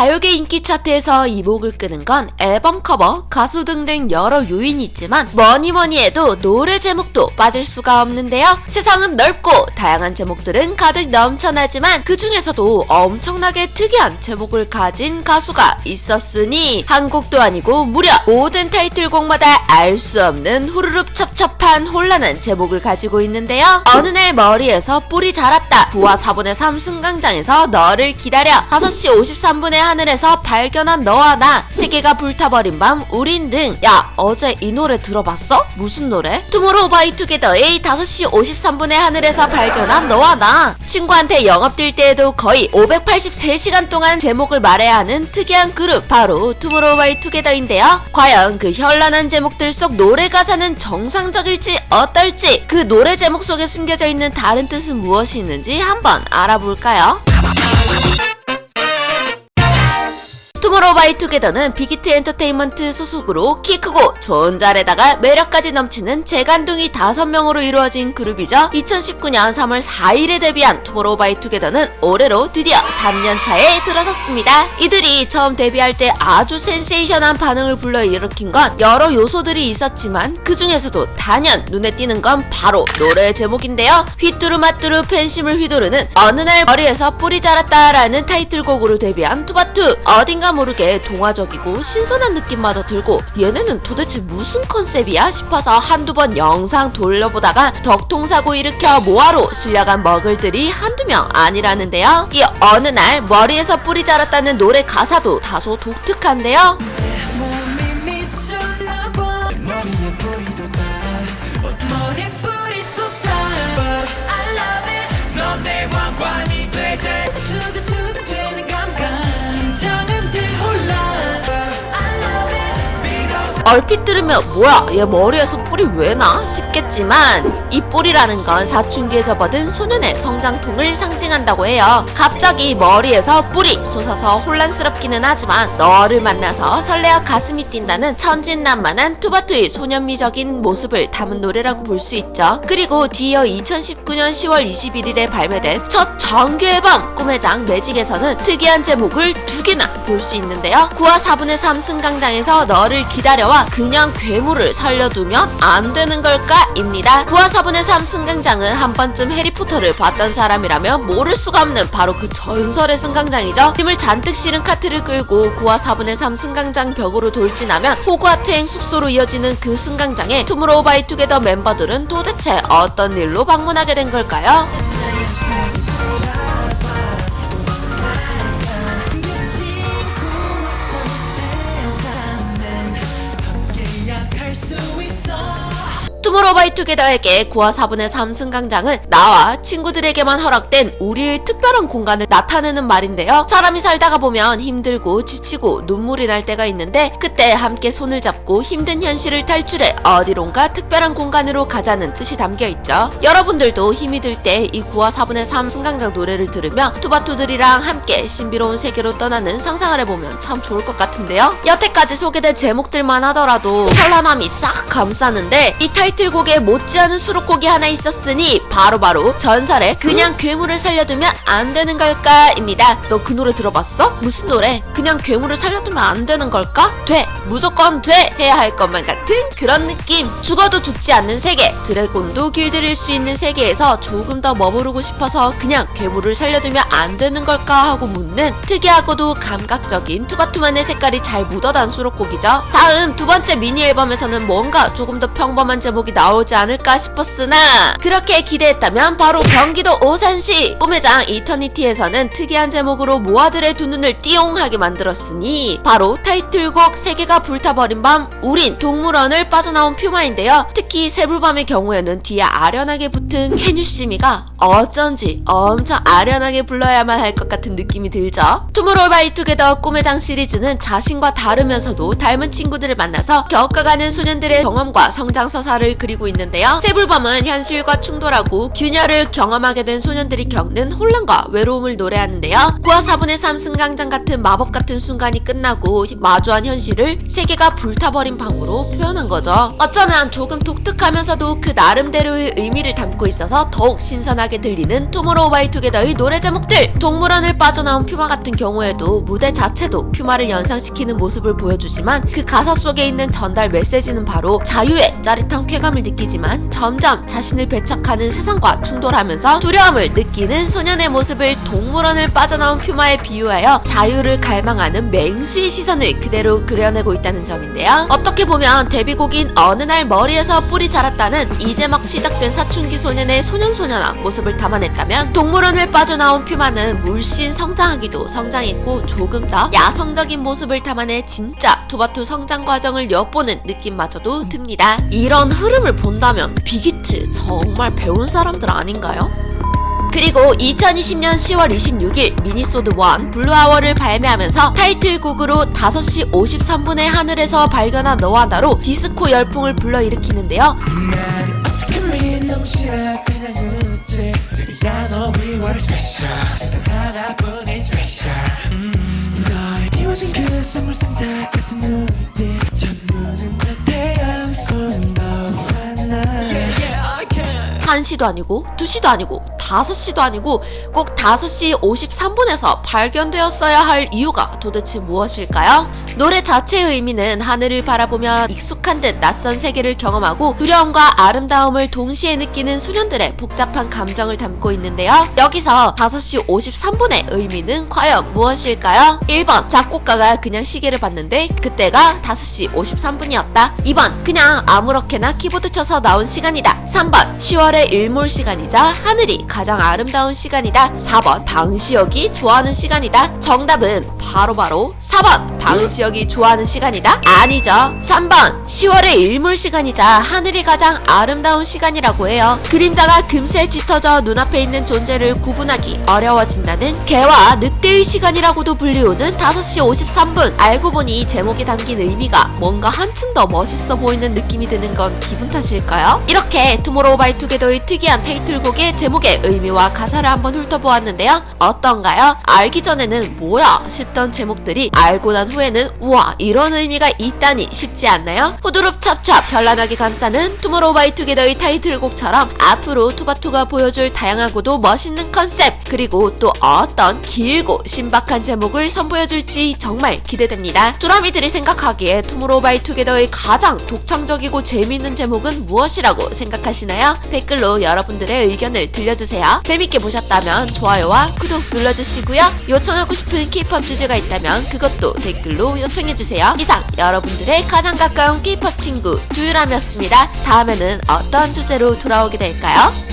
가요계 인기 차트에서 이목을 끄는 건 앨범 커버, 가수 등등 여러 요인이 있지만 뭐니뭐니 해도 노래 제목도 빠질 수가 없는데요. 세상은 넓고 다양한 제목들은 가득 넘쳐나지만 그 중에서도 엄청나게 특이한 제목을 가진 가수가 있었으니 한 곡도 아니고 무려 모든 타이틀곡마다 알 수 없는 후루룩 첩첩한 혼란한 제목을 가지고 있는데요. 어느 날 머리에서 뿔이 자랐다, 부하 4분의 3 승강장에서 너를 기다려, 5시 53분의 하늘에서 발견한 너와 나, 세계가 불타버린 밤, 우린 등. 야, 어제 이 노래 들어봤어? 무슨 노래? 투모로우바이투게더의 5시 53분의 하늘에서 발견한 너와 나. 친구한테 영업 뛸 때에도 거의 583시간 동안 제목을 말해야 하는 특이한 그룹, 바로 투모로우바이투게더인데요. 과연 그 현란한 제목들 속 노래 가사는 정상적일지 어떨지, 그 노래 제목 속에 숨겨져 있는 다른 뜻은 무엇이 있는지 한번 알아볼까요? 투모로우바이투게더는 빅히트 엔터테인먼트 소속으로 키 크고 좋은 잘에다가 매력까지 넘치는 재간둥이 5명으로 이루어진 그룹이죠. 2019년 3월 4일에 데뷔한 투모로우바이투게더는 올해로 드디어 3년차에 들어섰습니다. 이들이 처음 데뷔할 때 아주 센세이션한 반응을 불러일으킨 건 여러 요소들이 있었지만 그 중에서도 단연 눈에 띄는 건 바로 노래 제목인데요. 휘뚜루마뚜루 팬심을 휘두르는 어느 날 머리에서 뿔이 자랐다라는 타이틀곡으로 데뷔한 투바투. 어딘가 모르게 동화적이고 신선한 느낌마저 들고 얘네는 도대체 무슨 컨셉이야 싶어서 한두 번 영상 돌려보다가 덕통사고 일으켜 모아로 실려간 머글들이 한두 명 아니라는데요. 이 어느 날 머리에서 뿔이 자랐다는 노래 가사도 다소 독특한데요. 얼핏 들으면 뭐야, 얘 머리에서 뿔이 왜 나? 싶겠지만 이 뿔이라는 건 사춘기에 접어든 소년의 성장통을 상징한다고 해요. 갑자기 머리에서 뿔이 솟아서 혼란스럽기는 하지만 너를 만나서 설레어 가슴이 뛴다는 천진난만한 투바투의 소년미적인 모습을 담은 노래라고 볼 수 있죠. 그리고 뒤이어 2019년 10월 21일에 발매된 첫 정규 앨범 꿈의 장 매직에서는 특이한 제목을 2개나 볼 수 있는데요. 9화 4분의 3 승강장에서 너를 기다려와 그냥 괴물을 살려두면 안 되는 걸까? 입니다. 9화 4분의 3 승강장은 한 번쯤 해리포터를 봤던 사람이라면 모를 수가 없는 바로 그 전설의 승강장이죠. 힘을 잔뜩 실은 카트를 끌고 9화 4분의 3 승강장 벽으로 돌진하면 호그와트행 숙소로 이어지는 그 승강장에 투모로우바이투게더 멤버들은 도대체 어떤 일로 방문하게 된 걸까요? 투모로우바이투게더에게 9화 4분의 3 승강장은 나와 친구들에게만 허락된 우리의 특별한 공간을 나타내는 말인데요. 사람이 살다가 보면 힘들고 지치고 눈물이 날 때가 있는데 그때 함께 손을 잡고 힘든 현실을 탈출해 어디론가 특별한 공간으로 가자는 뜻이 담겨있죠. 여러분들도 힘이 들 때 이 9화 4분의 3 승강장 노래를 들으며 투바투들이랑 함께 신비로운 세계로 떠나는 상상을 해보면 참 좋을 것 같은데요. 여태까지 소개된 제목들만 하더라도 현란함이 싹 감싸는데 이 타이틀곡에 못지않은 수록곡이 하나 있었으니 바로 전설의 그냥 괴물을 살려두면 안 되는 걸까? 입니다. 너 그 노래 들어봤어? 무슨 노래? 그냥 괴물을 살려두면 안 되는 걸까? 돼! 무조건 돼! 해야 할 것만 같은 그런 느낌. 죽어도 죽지 않는 세계, 드래곤도 길들일 수 있는 세계에서 조금 더 머무르고 싶어서 그냥 괴물을 살려두면 안 되는 걸까? 하고 묻는 특이하고도 감각적인 투바투만의 색깔이 잘 묻어난 수록곡이죠. 다음 두 번째 미니 앨범에서는 뭔가 조금 더 평범한 제목이 나오지 않을까 싶었으나 그렇게 기대했다면 바로 경기도 오산시 꿈의 장 이터니티에서는 특이한 제목으로 모아들의 두 눈을 띠용하게 만들었으니 바로 타이틀곡 세계가 불타버린 밤, 우린 동물원을 빠져나온 퓨마인데요. 특히 새불밤의 경우에는 뒤에 아련하게 붙은 캐뉴시미가 어쩐지 엄청 아련하게 불러야만 할 것 같은 느낌이 들죠. 투모로우바이투게더 꿈의 장 시리즈는 자신과 다르면서도 닮은 친구들을 만나서 겪어가는 소년들의 경험과 성장 서사를 그리고 있는 있는데요. 세불범은 현실과 충돌하고 균열을 경험하게 된 소년들이 겪는 혼란과 외로움을 노래하는데요. 9화 4분의 3 승강장 같은 마법 같은 순간이 끝나고 마주한 현실을 세계가 불타버린 방으로 표현한 거죠. 어쩌면 조금 독특하면서도 그 나름대로의 의미를 담고 있어서 더욱 신선하게 들리는 투모로우바이투게더의 노래 제목들. 동물원을 빠져나온 퓨마 같은 경우에도 무대 자체도 퓨마를 연상시키는 모습을 보여주지만 그 가사 속에 있는 전달 메시지는 바로 자유의 짜릿한 쾌감을 느끼지만 점점 자신을 배척하는 세상과 충돌하면서 두려움을 느끼는 소년의 모습을 동물원을 빠져나온 퓨마에 비유하여 자유를 갈망하는 맹수의 시선을 그대로 그려내고 있다는 점인데요. 어떻게 보면 데뷔곡인 어느 날 머리에서 뿔이 자랐다는 이제 막 시작된 사춘기 소년의 소년소년한 모습을 담아냈다면 동물원을 빠져나온 퓨마는 물씬 성장하기도 성장했고 조금 더 야성적인 모습을 담아내 진짜 투바투 성장 과정을 엿보는 느낌마저도 듭니다. 이런 흐름을 본다면 빅히트 정말 배운 사람들 아닌가요? 그리고 2020년 10월 26일 미니소드 1 블루아워를 발매하면서 타이틀곡으로 5시 53분의 하늘에서 발견한 너와 나로 디스코 열풍을 불러일으키는데요. 그 선물 상자 같은 눈빛 전부는 저 태양 속 너와 나 1시도 아니고 2시도 아니고 5시도 아니고 꼭 5시 53분에서 발견되었어야 할 이유가 도대체 무엇일까요? 노래 자체의 의미는 하늘을 바라보며 익숙한 듯 낯선 세계를 경험하고 두려움과 아름다움을 동시에 느끼는 소년들의 복잡한 감정을 담고 있는데요. 여기서 5시 53분의 의미는 과연 무엇일까요? 1번 작곡가가 그냥 시계를 봤는데 그때가 5시 53분이었다. 2번 그냥 아무렇게나 키보드 쳐서 나온 시간이다. 3번 10월의 일몰 시간이자 하늘이 가장 아름다운 시간이다. 4번 방시혁이 좋아하는 시간이다. 정답은 바로 4번 방시혁이 좋아하는 시간이다? 아니죠. 3번 10월의 일몰 시간이자 하늘이 가장 아름다운 시간이라고 해요. 그림자가 금세 짙어져 눈앞에 있는 존재를 구분하기 어려워진다는 개와 늑대의 시간이라고도 불리우는 5시 53분. 알고 보니 제목에 담긴 의미가 뭔가 한층 더 멋있어 보이는 느낌이 드는 건 기분 탓일까요? 이렇게 투모로우바이투게더의 특이한 타이틀곡의 제목의 의미와 가사를 한번 훑어보았는데요. 어떤가요? 알기 전에는 뭐야 싶던 제목들이 알고 난 후에는 우와 이런 의미가 있다니 싶지 않나요? 후두릅 찹찹 현란하게 감싸는 투모로우바이투게더의 타이틀곡처럼 앞으로 투바투가 보여줄 다양하고도 멋있는 컨셉 그리고 또 어떤 길고 신박한 제목을 선보여줄지 정말 기대됩니다. 뚜라미들이 생각하기에 투모로우바이투게더의 가장 독창적이고 재미있는 제목은 무엇이라고 생각하시나요? 댓글로 여러분들의 의견을 들려주세요. 재밌게 보셨다면 좋아요와 구독 눌러주시고요. 요청하고 싶은 K-POP 주제가 있다면 그것도 댓글로 요청해주세요. 이상 여러분들의 가장 가까운 K-POP 친구 두유람이었습니다. 다음에는 어떤 주제로 돌아오게 될까요?